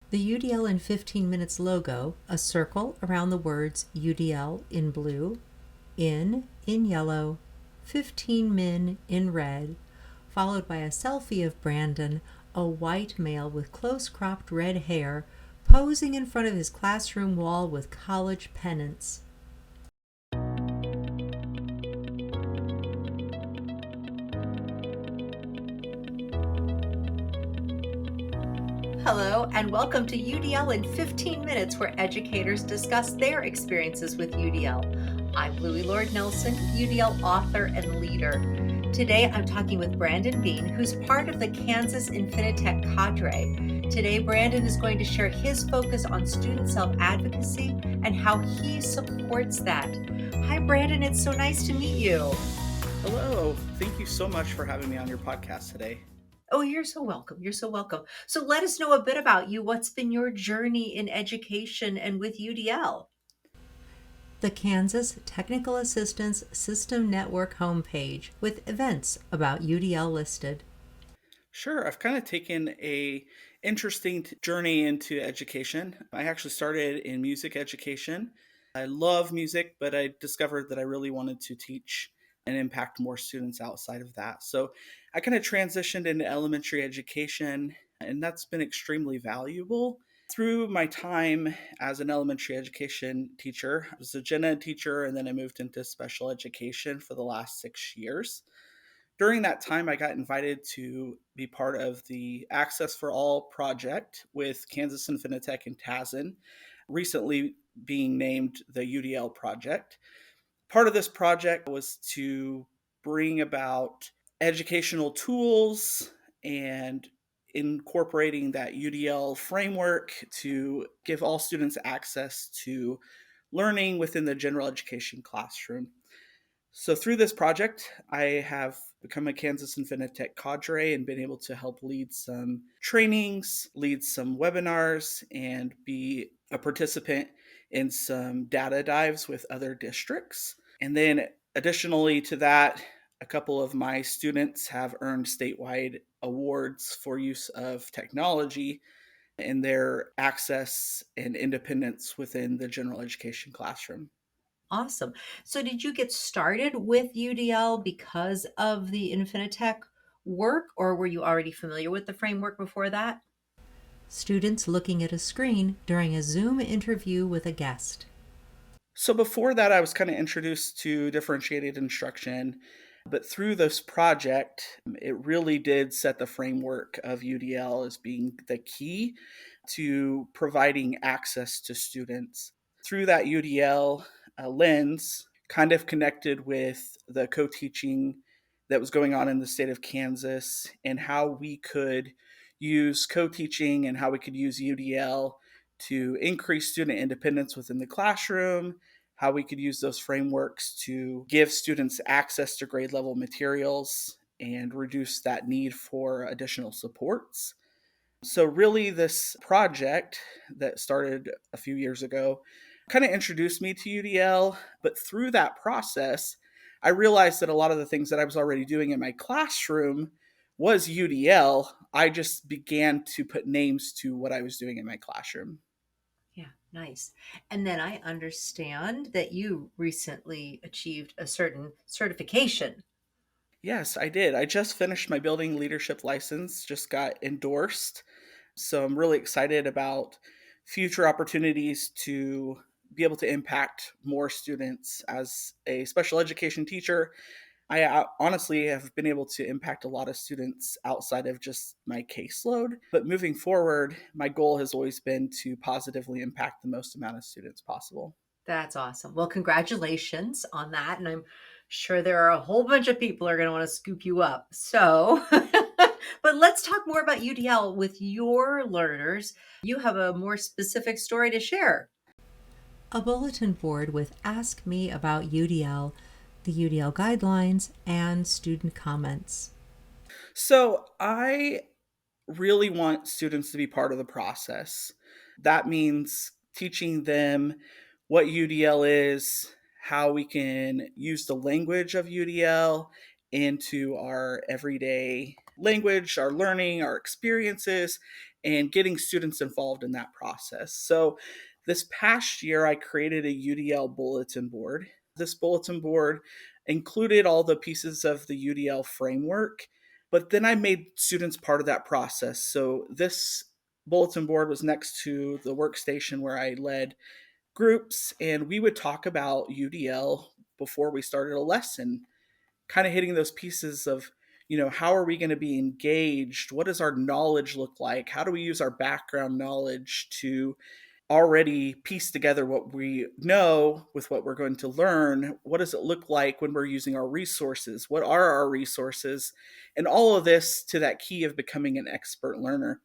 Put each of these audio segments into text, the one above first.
The UDL in 15 minutes logo, a circle around the words UDL in blue, in yellow, 15 min in red, followed by a selfie of Brandon, a white male with close cropped red hair, posing in front of his classroom wall with college pennants. Hello, and welcome to UDL in 15 minutes, where educators discuss their experiences with UDL. I'm Louie Lord Nelson, UDL author and leader. Today, I'm talking with Brandon Bean, who's part of the Kansas Infinitec cadre. Today, Brandon is going to share his focus on student self-advocacy and how he supports that. Hi, Brandon. It's so nice to meet you. Hello. Thank you so much for having me on your podcast today. Oh, you're so welcome. You're so welcome. So let us know a bit about you. What's been your journey in education and with UDL? The Kansas Technical Assistance System Network homepage with events about UDL listed. Sure, I've kind of taken a interesting journey into education. I actually started in music education. I love music, but I discovered that I really wanted to teach and impact more students outside of that. So I kind of transitioned into elementary education, and that's been extremely valuable. Through my time as an elementary education teacher, I was a gen ed teacher, and then I moved into special education for the last 6 years. During that time, I got invited to be part of the Access for All project with Kansas Infinitec and TASN, recently being named the UDL project. Part of this project was to bring about educational tools and incorporating that UDL framework to give all students access to learning within the general education classroom. So through this project, I have become a Kansas Infinitec cadre and been able to help lead some trainings, lead some webinars, and be a participant in some data dives with other districts. And then additionally to that, a couple of my students have earned statewide awards for use of technology and their access and independence within the general education classroom. Awesome. So did you get started with UDL because of the Infinitec work, or were you already familiar with the framework before that? Students looking at a screen during a Zoom interview with a guest. So before that, I was kind of introduced to differentiated instruction, but through this project, it really did set the framework of UDL as being the key to providing access to students. Through that UDL lens, kind of connected with the co teaching that was going on in the state of Kansas and how we could use co teaching and how we could use UDL to increase student independence within the classroom, how we could use those frameworks to give students access to grade level materials and reduce that need for additional supports. So, really, this project that started a few years ago kind of introduced me to UDL. But through that process, I realized that a lot of the things that I was already doing in my classroom was UDL. I just began to put names to what I was doing in my classroom. Yeah, nice. And then I understand that you recently achieved a certain certification. Yes, I did. I just finished my building leadership license, just got endorsed. So I'm really excited about future opportunities to be able to impact more students. As a special education teacher, I honestly have been able to impact a lot of students outside of just my caseload. But moving forward, my goal has always been to positively impact the most amount of students possible. That's awesome. Well, congratulations on that. And I'm sure there are a whole bunch of people are going to want to scoop you up. So, but let's talk more about UDL with your learners. You have a more specific story to share. A bulletin board with Ask Me About UDL, the UDL guidelines, and student comments. So I really want students to be part of the process. That means teaching them what UDL is, how we can use the language of UDL into our everyday language, our learning, our experiences, and getting students involved in that process. So this past year, I created a UDL bulletin board. This bulletin board included all the pieces of the UDL framework, but then I made students part of that process. So this bulletin board was next to the workstation where I led groups, and we would talk about UDL before we started a lesson, kind of hitting those pieces of, how are we going to be engaged? What does our knowledge look like? How do we use our background knowledge to already piece together what we know with what we're going to learn? What does it look like when we're using our resources? What are our resources? And all of this to that key of becoming an expert learner.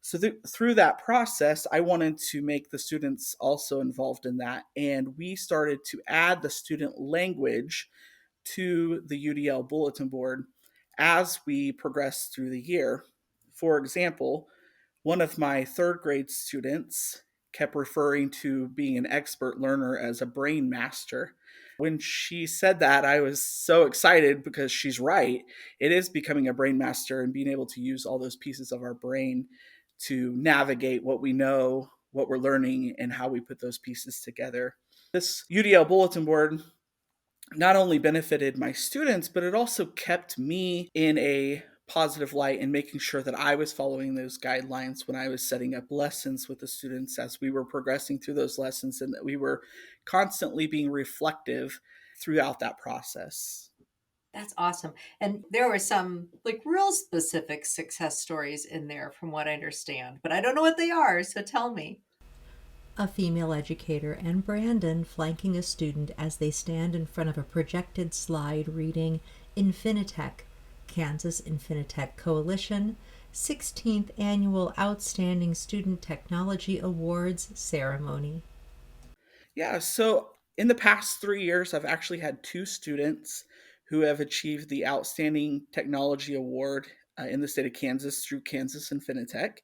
So through that process, I wanted to make the students also involved in that. And we started to add the student language to the UDL bulletin board as we progressed through the year. For example, one of my third grade students kept referring to being an expert learner as a brain master. When she said that, I was so excited because she's right. It is becoming a brain master and being able to use all those pieces of our brain to navigate what we know, what we're learning, and how we put those pieces together. This UDL bulletin board not only benefited my students, but it also kept me in a positive light and making sure that I was following those guidelines when I was setting up lessons with the students as we were progressing through those lessons, and that we were constantly being reflective throughout that process. That's awesome. And there were some like real specific success stories in there from what I understand, but I don't know what they are, so tell me. A female educator and Brandon flanking a student as they stand in front of a projected slide reading Infinitec, Kansas Infinitec Coalition, 16th Annual Outstanding Student Technology Awards Ceremony. Yeah, so in the past 3 years, I've actually had two students who have achieved the Outstanding Technology Award in the state of Kansas through Kansas Infinitec.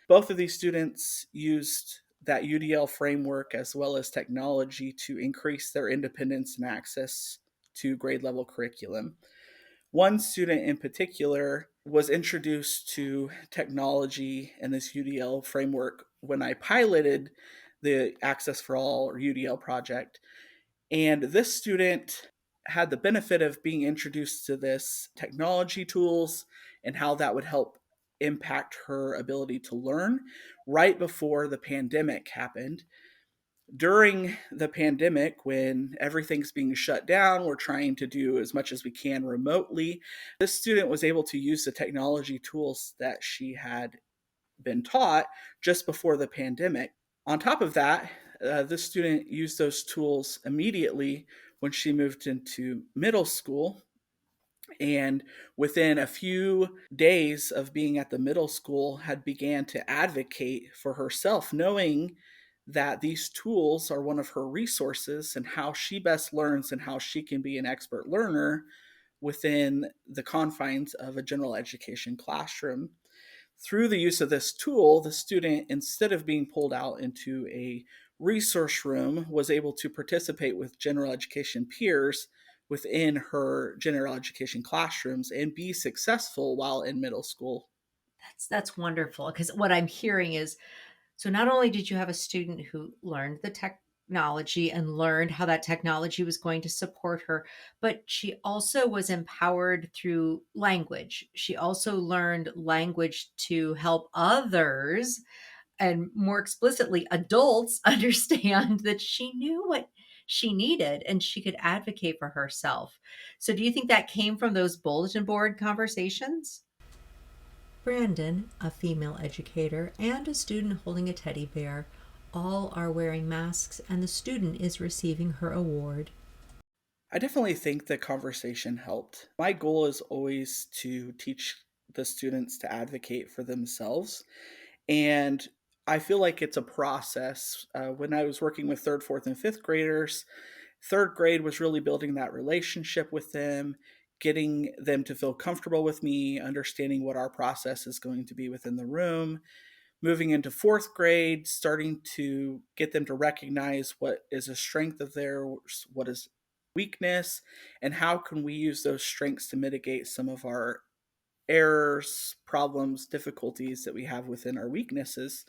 Both of these students used that UDL framework as well as technology to increase their independence and access to grade level curriculum. One student in particular was introduced to technology and this UDL framework when I piloted the Access for All or UDL project. And this student had the benefit of being introduced to this technology tools and how that would help impact her ability to learn right before the pandemic happened. During the pandemic, when everything's being shut down, we're trying to do as much as we can remotely. This student was able to use the technology tools that she had been taught just before the pandemic. On top of that, this student used those tools immediately when she moved into middle school. And within a few days of being at the middle school, had began to advocate for herself, knowing that these tools are one of her resources and how she best learns and how she can be an expert learner within the confines of a general education classroom. Through the use of this tool, the student, instead of being pulled out into a resource room, was able to participate with general education peers within her general education classrooms and be successful while in middle school. That's wonderful because what I'm hearing is so not only did you have a student who learned the technology and learned how that technology was going to support her, but she also was empowered through language. She also learned language to help others and more explicitly adults understand that she knew what she needed and she could advocate for herself. So do you think that came from those bulletin board conversations? Brandon, a female educator, and a student holding a teddy bear, all are wearing masks, and the student is receiving her award. I definitely think the conversation helped. My goal is always to teach the students to advocate for themselves. And I feel like it's a process. When I was working with third, fourth, and fifth graders, third grade was really building that relationship with them, getting them to feel comfortable with me, understanding what our process is going to be within the room. Moving into fourth grade, starting to get them to recognize what is a strength of theirs, what is weakness, and how can we use those strengths to mitigate some of our errors, problems, difficulties that we have within our weaknesses.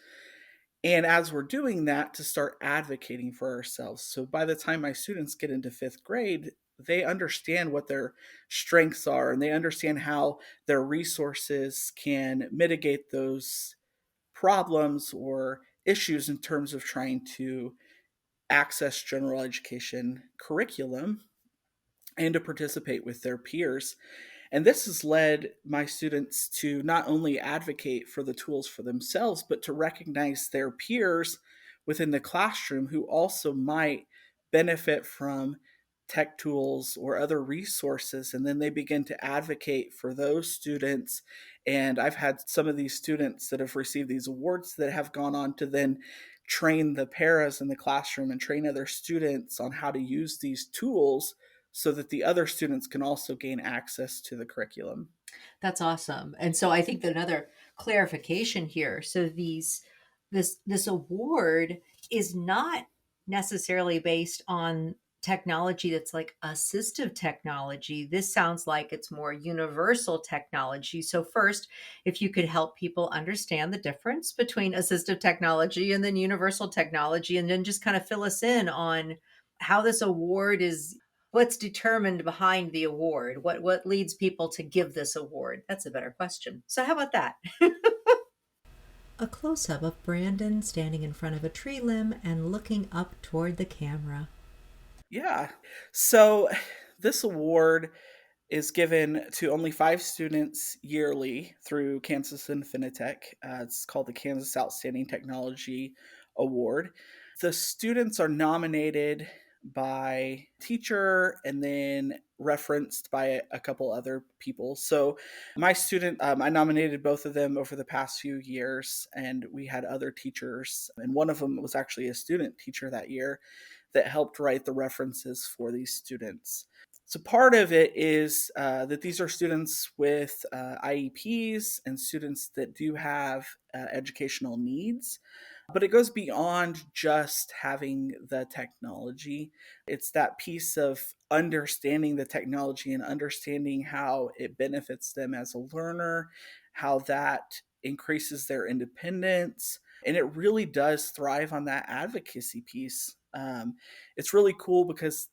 And as we're doing that, to start advocating for ourselves. So by the time my students get into fifth grade, they understand what their strengths are and they understand how their resources can mitigate those problems or issues in terms of trying to access general education curriculum and to participate with their peers. And this has led my students to not only advocate for the tools for themselves, but to recognize their peers within the classroom who also might benefit from tech tools or other resources. And then they begin to advocate for those students. And I've had some of these students that have received these awards that have gone on to then train the paras in the classroom and train other students on how to use these tools so that the other students can also gain access to the curriculum. That's awesome. And so I think that another clarification here. So this award is not necessarily based on technology that's like assistive technology. This sounds like it's more universal technology. So first, if you could help people understand the difference between assistive technology and then universal technology, and then just kind of fill us in on how this award is, what's determined behind the award, what leads people to give this award. That's a better question. So how about that? A close up of Brandon standing in front of a tree limb and looking up toward the camera. Yeah. So this award is given to only 5 students yearly through Kansas Infinitec. It's called the Kansas Outstanding Technology Award. The students are nominated by teacher and then referenced by a couple other people. So my student, I nominated both of them over the past few years, and we had other teachers, and one of them was actually a student teacher that year that helped write the references for these students. So part of it is that these are students with IEPs and students that do have educational needs. But it goes beyond just having the technology. It's that piece of understanding the technology and understanding how it benefits them as a learner, how that increases their independence. And it really does thrive on that advocacy piece. It's really cool because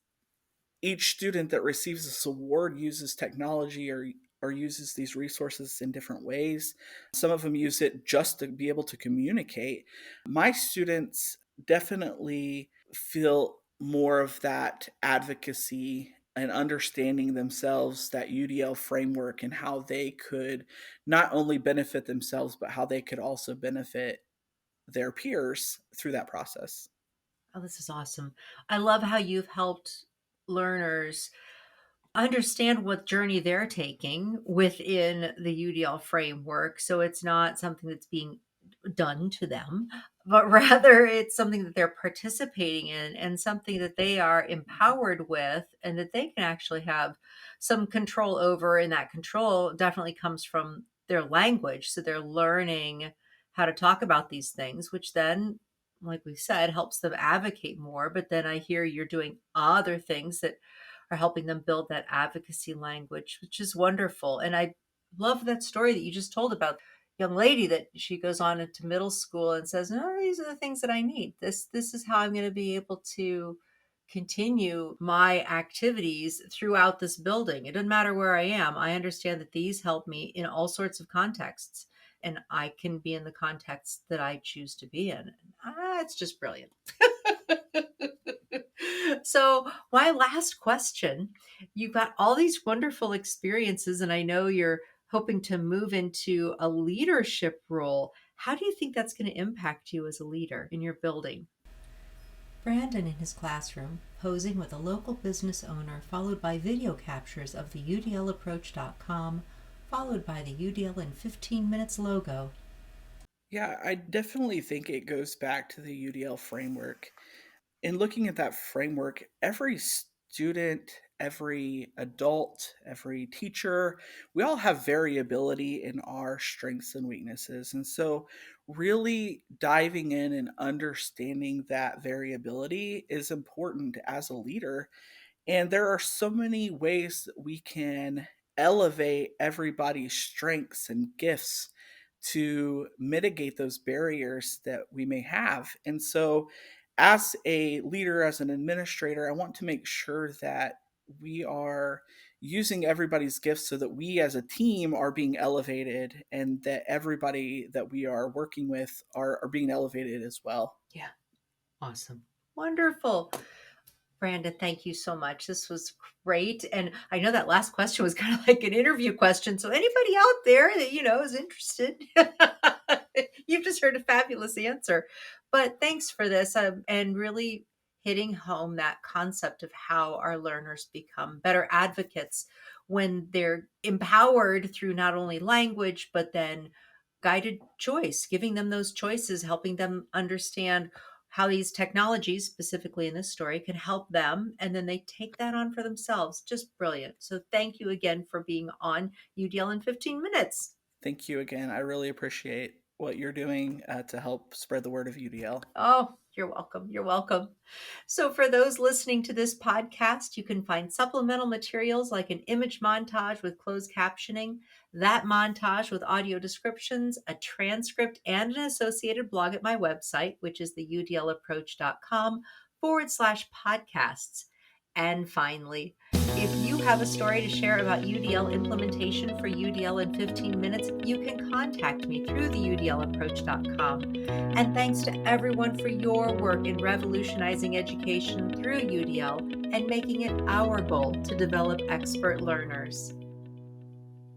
each student that receives this award uses technology or uses these resources in different ways. Some of them use it just to be able to communicate. My students definitely feel more of that advocacy and understanding themselves, that UDL framework, and how they could not only benefit themselves, but how they could also benefit their peers through that process. Oh, this is awesome. I love how you've helped learners understand what journey they're taking within the UDL framework. So it's not something that's being done to them, but rather it's something that they're participating in and something that they are empowered with and that they can actually have some control over. And that control definitely comes from their language. So they're learning how to talk about these things, which then, like we said, helps them advocate more. But then I hear you're doing other things that are helping them build that advocacy language, which is wonderful. And I love that story that you just told about young lady that she goes on into middle school and says, "No, these are the things that I need. This is how I'm going to be able to continue my activities throughout this building. It doesn't matter where I am. I understand that these help me in all sorts of contexts, and I can be in the context that I choose to be in." It's just brilliant. So, my last question, you've got all these wonderful experiences, and I know you're hoping to move into a leadership role. How do you think that's going to impact you as a leader in your building? Brandon in his classroom, posing with a local business owner, followed by video captures of the UDLapproach.com, followed by the UDL in 15 minutes logo. Yeah, I definitely think it goes back to the UDL framework. In looking at that framework, every student, every adult, every teacher, we all have variability in our strengths and weaknesses. And so, really diving in and understanding that variability is important as a leader. And there are so many ways that we can elevate everybody's strengths and gifts to mitigate those barriers that we may have. And so, as a leader, as an administrator, I want to make sure that we are using everybody's gifts so that we as a team are being elevated and that everybody that we are working with are being elevated as well. Yeah. Awesome. Wonderful. Brandon, thank you so much. This was great. And I know that last question was kind of like an interview question. So anybody out there that, is interested, you've just heard a fabulous answer. But thanks for this, and really hitting home that concept of how our learners become better advocates when they're empowered through not only language, but then guided choice, giving them those choices, helping them understand how these technologies, specifically in this story, can help them. And then they take that on for themselves. Just brilliant. So thank you again for being on UDL in 15 minutes. Thank you again. I really appreciate what you're doing to help spread the word of UDL. Oh, you're welcome. You're welcome. So, for those listening to this podcast, you can find supplemental materials like an image montage with closed captioning, that montage with audio descriptions, a transcript, and an associated blog at my website, which is the udlapproach.com/podcasts. And finally, if you have a story to share about UDL implementation for UDL in 15 minutes, you can contact me through the udlapproach.com. And thanks to everyone for your work in revolutionizing education through UDL and making it our goal to develop expert learners.